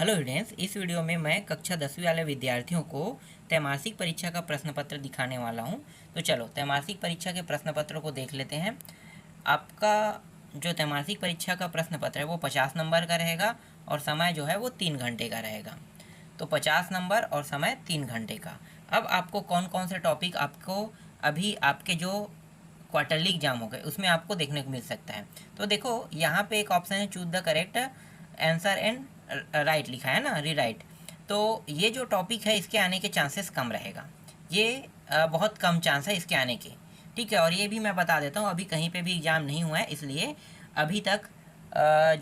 Hello students, इस video में मैं कक्षा 10वीं वाले विद्यार्थियों को त्रैमासिक परीक्षा का प्रश्न पत्र दिखाने वाला हूं। तो चलो त्रैमासिक परीक्षा के प्रश्न पत्र को देख लेते हैं। आपका जो त्रैमासिक परीक्षा का प्रश्न पत्र है वो 50 नंबर का रहेगा और समय जो है वो 3 घंटे का रहेगा। तो 50 नंबर और समय 3 घंटे का। अब आपको कौन कौन से टॉपिक आपको अभी आपके जो क्वार्टरली एग्जाम हो गए उसमें आपको देखने को मिल सकता है। तो देखो यहाँ पे एक ऑप्शन है choose the correct answer and right लिखा है ना, रीराइट। तो ये जो टॉपिक है इसके आने के चांसेस कम रहेगा, ये बहुत कम चांस है इसके आने के। ठीक है, और ये भी मैं बता देता हूँ अभी कहीं पे भी एग्ज़ाम नहीं हुआ है, इसलिए अभी तक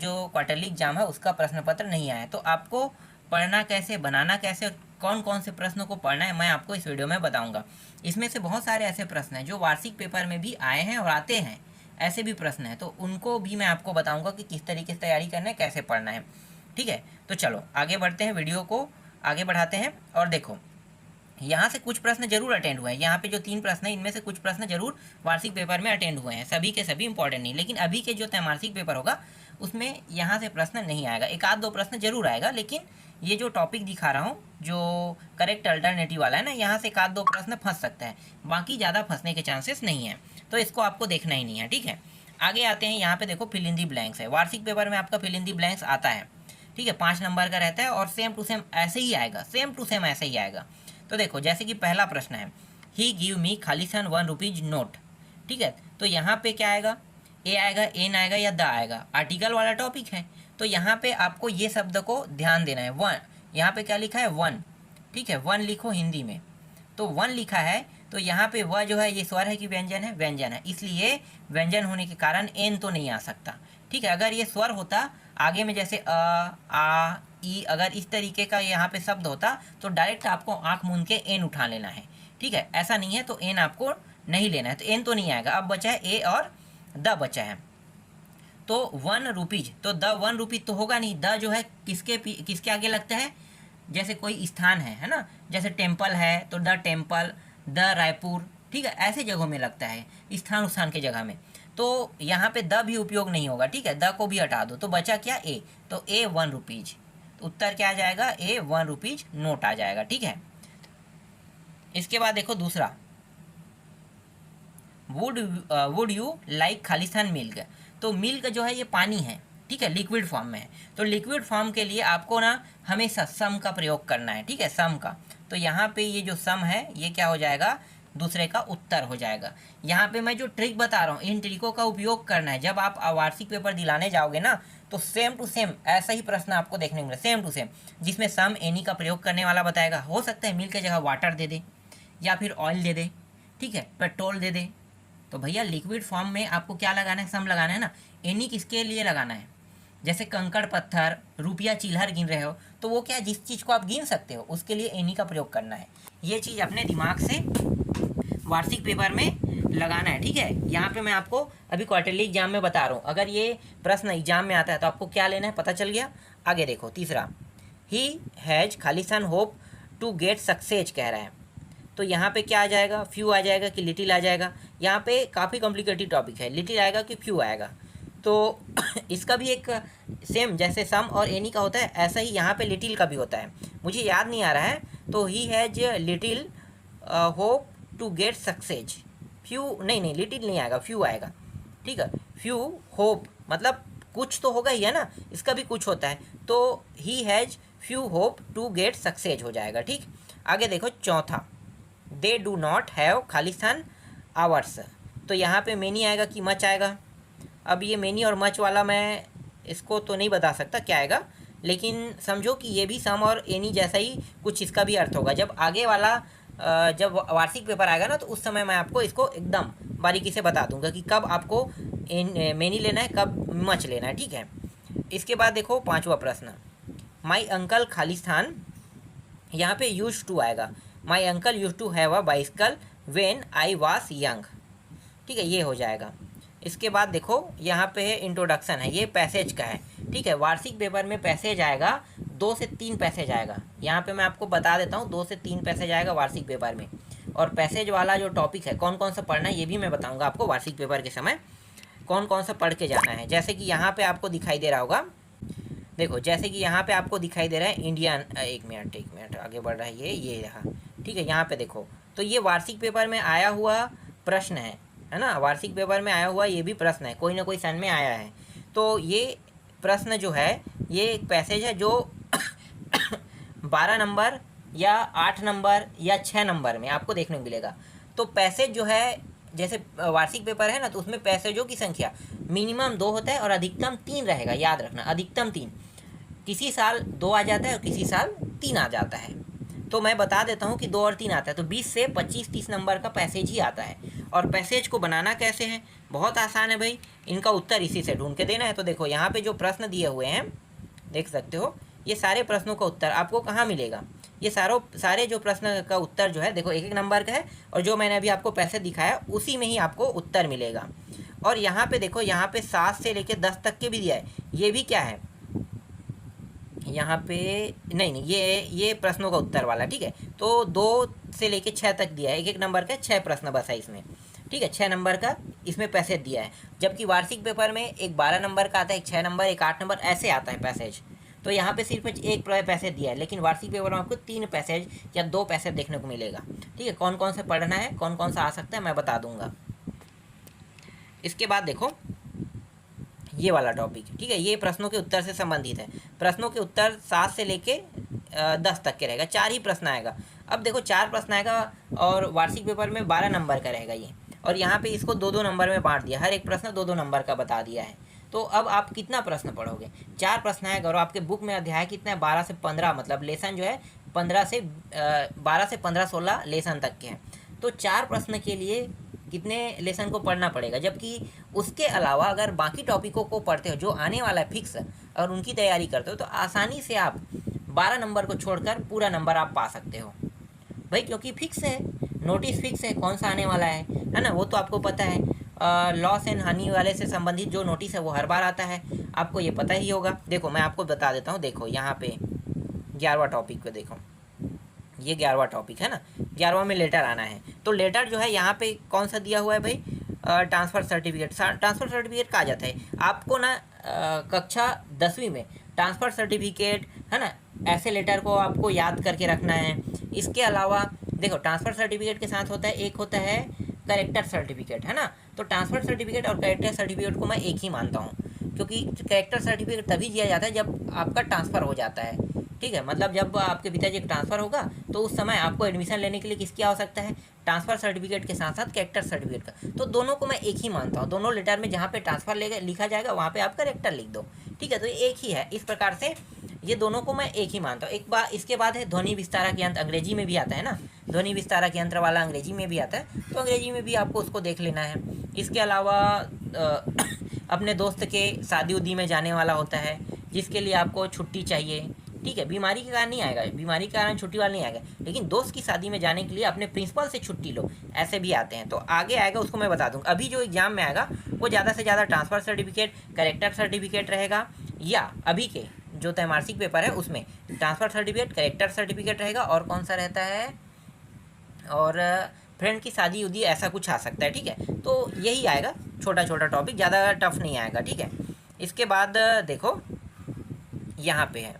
जो क्वार्टरली एग्जाम है उसका प्रश्न पत्र नहीं आया है। तो आपको पढ़ना कैसे, बनाना कैसे, कौन कौन से प्रश्नों को पढ़ना है मैं आपको इस वीडियो में बताऊंगा। इसमें से बहुत सारे ऐसे प्रश्न हैं जो वार्षिक पेपर में भी आए हैं और आते हैं, ऐसे भी प्रश्न हैं, तो उनको भी मैं आपको बताऊंगा कि किस तरीके से तैयारी करना है, कैसे पढ़ना है। ठीक है, तो चलो आगे बढ़ते हैं, वीडियो को आगे बढ़ाते हैं। और देखो यहाँ से कुछ प्रश्न जरूर अटेंड हुए हैं, यहाँ पे जो 3 प्रश्न हैं इनमें से कुछ प्रश्न जरूर वार्षिक पेपर में अटेंड हुए हैं, सभी के सभी इंपॉर्टेंट नहीं, लेकिन अभी के जो त्रैमासिक पेपर होगा उसमें यहाँ से प्रश्न नहीं आएगा, एक आध दो प्रश्न जरूर आएगा। लेकिन ये जो टॉपिक दिखा रहा हूँ जो करेक्ट अल्टरनेटिव वाला है ना, यहाँ से एक आध दो प्रश्न फंस सकता है, बाकी ज़्यादा फंसने के चांसेस नहीं है, तो इसको आपको देखना ही नहीं है। ठीक है, आगे आते हैं। यहाँ पे देखो फिल इन दी ब्लैंक्स है, वार्षिक पेपर में आपका फिल इन दी ब्लैंक्स आता है। ठीक है, 5 नंबर का रहता है और सेम टू सेम ऐसे ही आएगा, सेम टू सेम ऐसे ही आएगा। तो देखो जैसे कि पहला प्रश्न है, ही गिव मी खालिसन 1 रुपीज नोट। ठीक है, तो यहाँ पे क्या आएगा, ए आएगा, एन आएगा या द आएगा, आर्टिकल वाला टॉपिक है। तो यहाँ पे आपको ये शब्द को ध्यान देना है। वन, यहाँ पे क्या लिखा है, वन। ठीक है, वन लिखो हिंदी में, तो वन लिखा है, तो यहाँ पे वह जो है ये स्वर है कि व्यंजन है, व्यंजन है, इसलिए व्यंजन होने के कारण एन तो नहीं आ सकता। ठीक है, अगर ये स्वर होता आगे में जैसे आ ई, अगर इस तरीके का यहाँ पे शब्द होता तो डायरेक्ट आपको आंख मूंद के एन उठा लेना है। ठीक है, ऐसा नहीं है, तो एन आपको नहीं लेना है, तो एन तो नहीं आएगा। अब बचा है ए और द बचा है, तो 1 रुपीज, तो द 1 रुपीज तो होगा नहीं, द जो है किसके आगे लगता है, जैसे कोई स्थान है ना, जैसे टेम्पल है तो द टेम्पल, द रायपुर। ठीक है, ऐसे जगहों में लगता है, स्थान स्थान के जगह में, तो यहाँ पे द भी उपयोग नहीं होगा। ठीक है, द को भी हटा दो, तो बचा क्या, ए, तो ए 1 रुपीज, तो उत्तर क्या आ जाएगा, ए 1 रुपीज नोट आ जाएगा। ठीक है, इसके बाद देखो दूसरा, would you like Khalistan milk. तो मिल्क जो है ये पानी है, ठीक है, लिक्विड फॉर्म में है, तो लिक्विड फॉर्म के लिए आपको ना हमेशा सम का प्रयोग करना है। ठीक है, सम का, तो यहाँ पे ये जो सम है ये क्या हो जाएगा, दूसरे का उत्तर हो जाएगा। यहाँ पे मैं जो ट्रिक बता रहा हूँ इन ट्रिकों का उपयोग करना है, जब आप वार्षिक पेपर दिलाने जाओगे ना तो सेम टू सेम ऐसा ही प्रश्न आपको देखने को मिले, सेम टू सेम, जिसमें सम एनी का प्रयोग करने वाला बताएगा। हो सकता है मिल्क की जगह वाटर दे दे या फिर ऑयल दे दे, ठीक है, पेट्रोल दे दे, तो भैया लिक्विड फॉर्म में आपको क्या लगाना है, सम लगाना है ना। एनी किसके लिए लगाना है, जैसे कंकड़ पत्थर, रुपया चिल्हर गिन रहे हो, तो वो क्या, जिस चीज़ को आप गिन सकते हो उसके लिए एनी का प्रयोग करना है। ये चीज़ अपने दिमाग से वार्षिक पेपर में लगाना है। ठीक है, यहाँ पे मैं आपको अभी क्वार्टरली एग्जाम में बता रहा हूँ, अगर ये प्रश्न एग्जाम में आता है तो आपको क्या लेना है पता चल गया। आगे देखो तीसरा, ही हैज खालिस्तान होप टू गेट सक्सेस कह रहा है, तो यहाँ पे क्या आ जाएगा, फ्यू आ जाएगा कि लिटिल आ जाएगा। यहाँ पे काफ़ी कॉम्प्लिकेटेड टॉपिक है, लिटिल आएगा कि फ्यू आएगा, तो इसका भी एक सेम जैसे सम और एनी का होता है ऐसा ही यहाँ पे लिटिल का भी होता है, मुझे याद नहीं आ रहा है, तो he has little hope to get success, few नहीं, लिटिल नहीं आएगा, फ्यू आएगा। ठीक है, फ्यू होप मतलब कुछ तो होगा ही है ना, इसका भी कुछ होता है, तो he has few hope to get success हो जाएगा। ठीक, आगे देखो चौथा, दे डू नॉट हैव खालिस्तान आवर्स, तो यहाँ पे मेनी आएगा कि मच आएगा। अब ये मेनी और मच वाला मैं इसको तो नहीं बता सकता क्या आएगा, लेकिन समझो कि ये भी सम और एनी जैसा ही कुछ इसका भी अर्थ होगा। जब आगे वाला जब वार्षिक पेपर आएगा ना तो उस समय मैं आपको इसको एकदम बारीकी से बता दूंगा कि कब आपको मेनी लेना है, कब मच लेना है। ठीक है, इसके बाद देखो पांचवा प्रश्न, माई अंकल खालिस्तान, यहाँ पे यूज टू आएगा, my uncle use to have a bicycle when I was young. ठीक है, ये हो जाएगा। इसके बाद देखो यहाँ पे है इंट्रोडक्शन है, ये पैसेज का है। ठीक है, वार्षिक पेपर में पैसेज आएगा, 2 से 3 पैसेज आएगा, यहाँ पे मैं आपको बता देता हूँ 2 से 3 पैसेज आएगा वार्षिक पेपर में। और पैसेज वाला जो टॉपिक है कौन कौन सा पढ़ना है ये भी मैं बताऊँगा आपको, वार्षिक पेपर के समय कौन कौन सा पढ़ के जाना है। जैसे कि यहाँ पे आपको दिखाई दे रहा होगा, देखो जैसे कि यहाँ पे आपको दिखाई दे रहा है इंडियन, एक मिनट आगे बढ़ रहा है, ये रहा, ठीक है। यहाँ पे देखो, तो ये वार्षिक पेपर में आया हुआ प्रश्न है ना, वार्षिक पेपर में आया हुआ ये भी प्रश्न है, कोई ना कोई सन में आया है। तो ये प्रश्न जो है, ये एक पैसेज है जो 12 नंबर या 8 नंबर या 6 नंबर में आपको देखने को मिलेगा। तो पैसेज जो है, जैसे वार्षिक पेपर है ना, तो उसमें पैसेजों की संख्या मिनिमम 2 होता है और अधिकतम 3 रहेगा, याद रखना, अधिकतम 3। किसी साल 2 आ जाता है और किसी साल 3 आ जाता है। तो मैं बता देता हूँ कि 2 और 3 आता है, तो 20 से 25-30 नंबर का पैसेज ही आता है। और पैसेज को बनाना कैसे है, बहुत आसान है भाई, इनका उत्तर इसी से ढूंढ के देना है। तो देखो यहाँ पे जो प्रश्न दिए हुए हैं, देख सकते हो, ये सारे प्रश्नों का उत्तर आपको कहाँ मिलेगा। ये सारे जो प्रश्न का उत्तर जो है, देखो 1-1 नंबर का है, और जो मैंने अभी आपको पैसे दिखाया उसी में ही आपको उत्तर मिलेगा। और यहाँ पे देखो, यहाँ पे 7 से लेके 10 तक के भी दिया है। ये भी क्या है, यहाँ पे नहीं, ये प्रश्नों का उत्तर वाला, ठीक है। तो 2 से लेके 6 तक दिया है, 1-1 नंबर का 6 प्रश्न बस है इसमें, ठीक है। 6 नंबर का इसमें पैसेज दिया है, जबकि वार्षिक पेपर में एक 12 नंबर का आता है, एक 6 नंबर, एक 8 नंबर, ऐसे आता है पैसेज। तो यहाँ पे सिर्फ एक पैसेज दिया है, लेकिन वार्षिक पेपर में आपको 3 पैसेज या 2 पैसेज देखने को मिलेगा, ठीक है। कौन कौन से पढ़ना है, कौन कौन सा आ सकता है, मैं बता दूंगा। इसके बाद देखो ये वाला टॉपिक, ठीक है, ये प्रश्नों के उत्तर से संबंधित है। प्रश्नों के उत्तर 7 से लेके 10 तक के रहेगा, 4 ही प्रश्न आएगा। अब देखो 4 प्रश्न आएगा और वार्षिक पेपर में 12 नंबर का रहेगा ये, और यहाँ पे इसको 2-2 नंबर में बांट दिया, हर एक प्रश्न 2-2 नंबर का बता दिया है। तो अब आप कितना प्रश्न पढ़ोगे, 4 प्रश्न आएगा, और आपके बुक में अध्याय कितना है, 12 से 15, मतलब लेसन जो है 12 से 15-16 लेसन तक के हैं। तो 4 प्रश्न के लिए कितने लेसन को पढ़ना पड़ेगा, जबकि उसके अलावा अगर बाकी टॉपिकों को पढ़ते हो जो आने वाला है फिक्स, और उनकी तैयारी करते हो, तो आसानी से आप 12 नंबर को छोड़कर पूरा नंबर आप पा सकते हो भाई, क्योंकि फिक्स है, नोटिस फिक्स है कौन सा आने वाला है ना, वो तो आपको पता है। लॉस एंड हानि वाले से संबंधित जो नोटिस है वो हर बार आता है, आपको ये पता ही होगा। देखो मैं आपको बता देता हूँ, देखो यहाँ पे 11वां टॉपिक पे देखो, ये 11वां टॉपिक है ना, 11वां में लेटर आना है। तो लेटर जो है यहाँ पे कौन सा दिया हुआ है भाई, ट्रांसफ़र सर्टिफिकेट। ट्रांसफ़र सर्टिफिकेट कहा जाता है आपको ना, कक्षा 10वीं में ट्रांसफ़र सर्टिफिकेट है ना, ऐसे लेटर को आपको याद करके रखना है। इसके अलावा देखो ट्रांसफ़र सर्टिफिकेट के साथ होता है, एक होता है करेक्टर सर्टिफिकेट, है ना। तो ट्रांसफ़र सर्टिफिकेट और करेक्टर सर्टिफिकेट को मैं एक ही मानता हूँ, क्योंकि करेक्टर सर्टिफिकेट तभी दिया जाता है जब आपका ट्रांसफ़र हो जाता है, ठीक है। मतलब जब आपके पिताजी का ट्रांसफ़र होगा तो उस समय आपको एडमिशन लेने के लिए किसकी आवश्यकता है, ट्रांसफ़र सर्टिफिकेट के साथ साथ कैरेक्टर सर्टिफिकेट का। तो दोनों को मैं एक ही मानता हूँ, दोनों लेटर में जहाँ पे ट्रांसफ़र लिखा जाएगा वहाँ पे आप करेक्टर लिख दो, ठीक है। तो ये एक ही है, इस प्रकार से ये दोनों को मैं एक ही मानता हूँ। एक बार इसके बाद है ध्वनि विस्तारक यंत्र, अंग्रेजी में भी आता है ना, ध्वनि विस्तारक यंत्र वाला अंग्रेजी में भी आता है, तो अंग्रेजी में भी आपको उसको देख लेना है। इसके अलावा अपने दोस्त के शादी उदी में जाने वाला होता है, जिसके लिए आपको छुट्टी चाहिए, ठीक है। बीमारी के कारण नहीं आएगा, बीमारी के कारण छुट्टी वाला नहीं आएगा, लेकिन दोस्त की शादी में जाने के लिए अपने प्रिंसिपल से छुट्टी लो, ऐसे भी आते हैं। तो आगे आएगा उसको मैं बता दूँगा। अभी जो एग्जाम में आएगा वो ज़्यादा से ज़्यादा ट्रांसफ़र सर्टिफिकेट, करेक्टर सर्टिफिकेट रहेगा, या अभी के जो त्रैमासिक पेपर है उसमें ट्रांसफ़र सर्टिफिकेट, करेक्टर सर्टिफिकेट रहेगा, और कौन सा रहता है, और फ्रेंड की शादी उदी, ऐसा कुछ आ सकता है, ठीक है। तो यही आएगा, छोटा छोटा टॉपिक, ज़्यादा टफ नहीं आएगा, ठीक है। इसके बाद देखो यहाँ पे है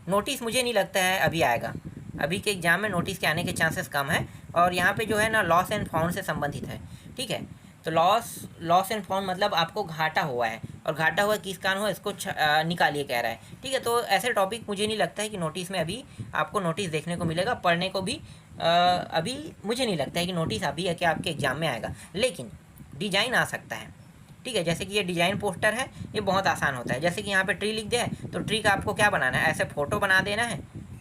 नोटिस, मुझे नहीं लगता है अभी आएगा, अभी के एग्जाम में नोटिस के आने के चांसेस कम है। और यहाँ पे जो है ना लॉस एंड फाउंड से संबंधित है, ठीक है। तो लॉस एंड फाउंड मतलब आपको घाटा हुआ है, और घाटा हुआ किस कारण हुआ इसको निकालिए कह रहा है, ठीक है। तो ऐसे टॉपिक मुझे नहीं लगता है कि नोटिस में अभी आपको नोटिस देखने को मिलेगा, पढ़ने को भी अभी मुझे नहीं लगता है कि नोटिस अभी है कि आपके एग्जाम में आएगा, लेकिन डिजाइन आ सकता है, ठीक है। जैसे कि ये डिजाइन पोस्टर है, ये बहुत आसान होता है। जैसे कि यहाँ पे ट्री लिख दिया है, तो ट्री का आपको क्या बनाना है, ऐसे फ़ोटो बना देना है,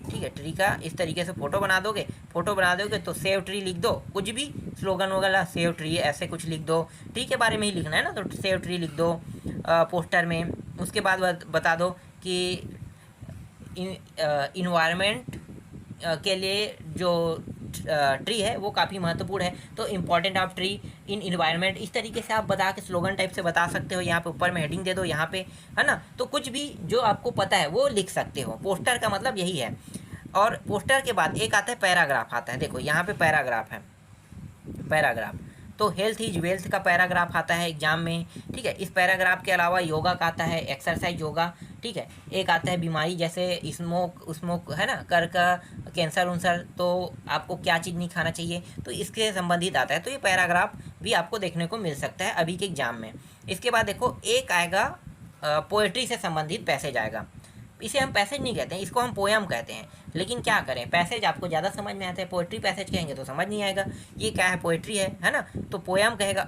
ठीक है। ट्री का इस तरीके से फ़ोटो बना दोगे तो सेव ट्री लिख दो, कुछ भी स्लोगन वगैरह सेव ट्री ऐसे कुछ लिख दो, ट्री के बारे में ही लिखना है ना, तो सेव ट्री लिख दो पोस्टर में। उसके बाद बता दो कि इन्वायरमेंट के लिए जो ट्री है वो काफ़ी महत्वपूर्ण है, तो important of tree in environment, इस तरीके से आप बता के स्लोगन टाइप से बता सकते हो। यहाँ पे ऊपर में हेडिंग दे दो, यहाँ पे है ना, तो कुछ भी जो आपको पता है वो लिख सकते हो। पोस्टर का मतलब यही है। और पोस्टर के बाद एक आता है पैराग्राफ आता है, देखो यहाँ पे पैराग्राफ है, पैराग्राफ तो हेल्थ इज वेल्थ का पैराग्राफ आता है एग्जाम में, ठीक है। इस पैराग्राफ के अलावा योगा का आता है, एक्सरसाइज योगा, ठीक है। एक आता है बीमारी जैसे स्मोक है ना, कैंसर उनसर, तो आपको क्या चीज़ नहीं खाना चाहिए, तो इसके संबंधित आता है। तो ये पैराग्राफ भी आपको देखने को मिल सकता है अभी के एग्जाम में। इसके बाद देखो एक आएगा पोएट्री से संबंधित पैसेज आएगा। इसे हम पैसेज नहीं कहते हैं, इसको हम पोयम कहते हैं। लेकिन क्या करें, पैसेज आपको ज़्यादा समझ में आता है, पोएट्री पैसेज कहेंगे तो समझ नहीं आएगा ये क्या है, पोएट्री है ना। तो पोयम कहेगा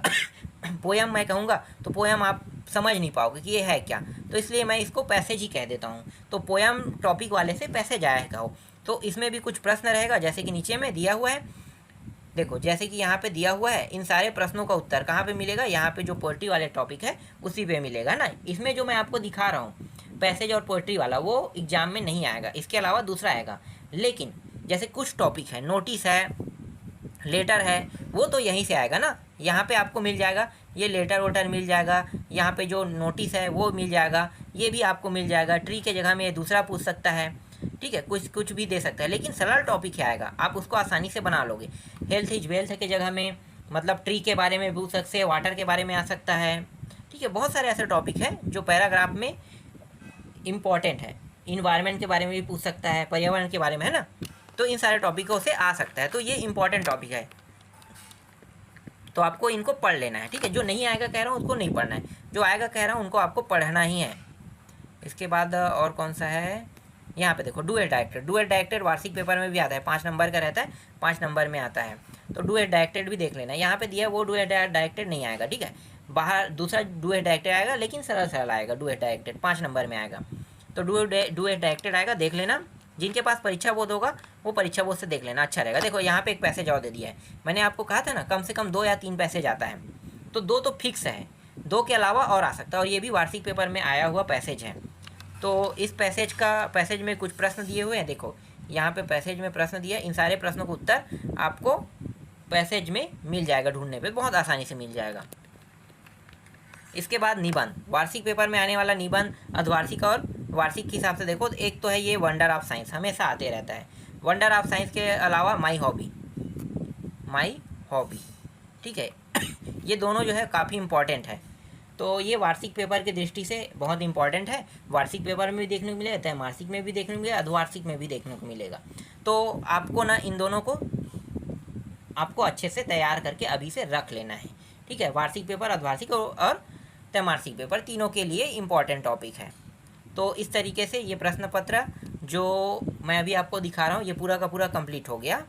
पोयम मैं कहूँगा तो पोयम आप समझ नहीं पाओगे कि ये है क्या, तो इसलिए मैं इसको पैसेज ही कह देता हूँ। तो पोयम टॉपिक वाले से पैसेज आएगा हो। तो इसमें भी कुछ प्रश्न रहेगा, जैसे कि नीचे में दिया हुआ है, देखो जैसे कि यहाँ पे दिया हुआ है, इन सारे प्रश्नों का उत्तर कहाँ पे मिलेगा, यहाँ पे जो पोएट्री वाले टॉपिक है उसी पे मिलेगा ना। इसमें जो मैं आपको दिखा रहा हूँ पैसेज और पोएट्री वाला, वो एग्जाम में नहीं आएगा, इसके अलावा दूसरा आएगा। लेकिन जैसे कुछ टॉपिक है, नोटिस है, लेटर है, वो तो यहीं से आएगा ना। यहाँ पे आपको मिल जाएगा, ये लेटर वोटर मिल जाएगा, यहाँ पे जो नोटिस है वो मिल जाएगा, ये भी आपको मिल जाएगा। ट्री के जगह में ये दूसरा पूछ सकता है, ठीक है, कुछ भी दे सकता है, लेकिन सरल टॉपिक है आएगा, आप उसको आसानी से बना लोगे। हेल्थ इज वेल्थ के जगह में मतलब ट्री के बारे में पूछ सकते हैं, वाटर के बारे में आ सकता है, ठीक है। बहुत सारे ऐसे टॉपिक हैं जो पैराग्राफ में इम्पॉर्टेंट है। इन्वायरमेंट के बारे में भी पूछ सकता है, पर्यावरण के बारे में, है ना। तो इन सारे टॉपिकों से आ सकता है, तो ये इंपॉर्टेंट टॉपिक है, तो आपको इनको पढ़ लेना है, ठीक है। जो नहीं आएगा कह रहा हूँ उसको नहीं पढ़ना है, जो आएगा कह रहा हूँ उनको आपको पढ़ना ही है। इसके बाद और कौन सा है, यहाँ पे देखो do at directed. Do at directed वार्षिक पेपर में भी आता है, 5 नंबर का रहता है, 5 नंबर में आता है। तो डू एट डायरेक्टेड भी देख लेना, यहाँ पे दिया वो डू एट डायरेक्टेड नहीं आएगा, ठीक है। बाहर दूसरा डू एट डायरेक्टेड आएगा, लेकिन सरल सरल आएगा। डू एट डायरेक्टेड 5 नंबर में आएगा, तो डू एट डायरेक्टेड आएगा, देख लेना। जिनके पास परीक्षा बोध होगा वो परीक्षा बोध से देख लेना, अच्छा रहेगा। देखो यहाँ पे एक पैसेज और दे दिया है, मैंने आपको कहा था ना कम से कम 2 या 3 पैसेज आता है, तो 2 तो फिक्स है, 2 के अलावा और आ सकता है, और ये भी वार्षिक पेपर में आया हुआ पैसेज है। तो इस पैसेज में कुछ प्रश्न दिए हुए हैं, देखो यहाँ पे पैसेज में प्रश्न दिया है, इन सारे प्रश्नों का उत्तर आपको पैसेज में मिल जाएगा, ढूंढने पे बहुत आसानी से मिल जाएगा। इसके बाद निबंध, वार्षिक पेपर में आने वाला निबंध अर्धवार्षिक और वार्षिक के हिसाब से देखो, एक तो है ये वंडर ऑफ साइंस, हमेशा आते रहता है। वंडर ऑफ साइंस के अलावा माई हॉबी, ठीक है ये दोनों जो है काफ़ी इंपॉर्टेंट है। तो ये वार्षिक पेपर की दृष्टि से बहुत इंपॉर्टेंट है, वार्षिक पेपर में भी देखने को मिलेगा, त्रैमासिक में भी देखने को मिलेगा, अर्धवार्षिक में भी देखने को मिलेगा। तो आपको ना इन दोनों को आपको अच्छे से तैयार करके अभी से रख लेना है, ठीक है। वार्षिक पेपर, अर्धवार्षिक और त्रैमासिक पेपर तीनों के लिए इम्पॉर्टेंट टॉपिक है। तो इस तरीके से ये प्रश्न पत्र जो मैं अभी आपको दिखा रहा हूँ ये पूरा का पूरा कंप्लीट हो गया।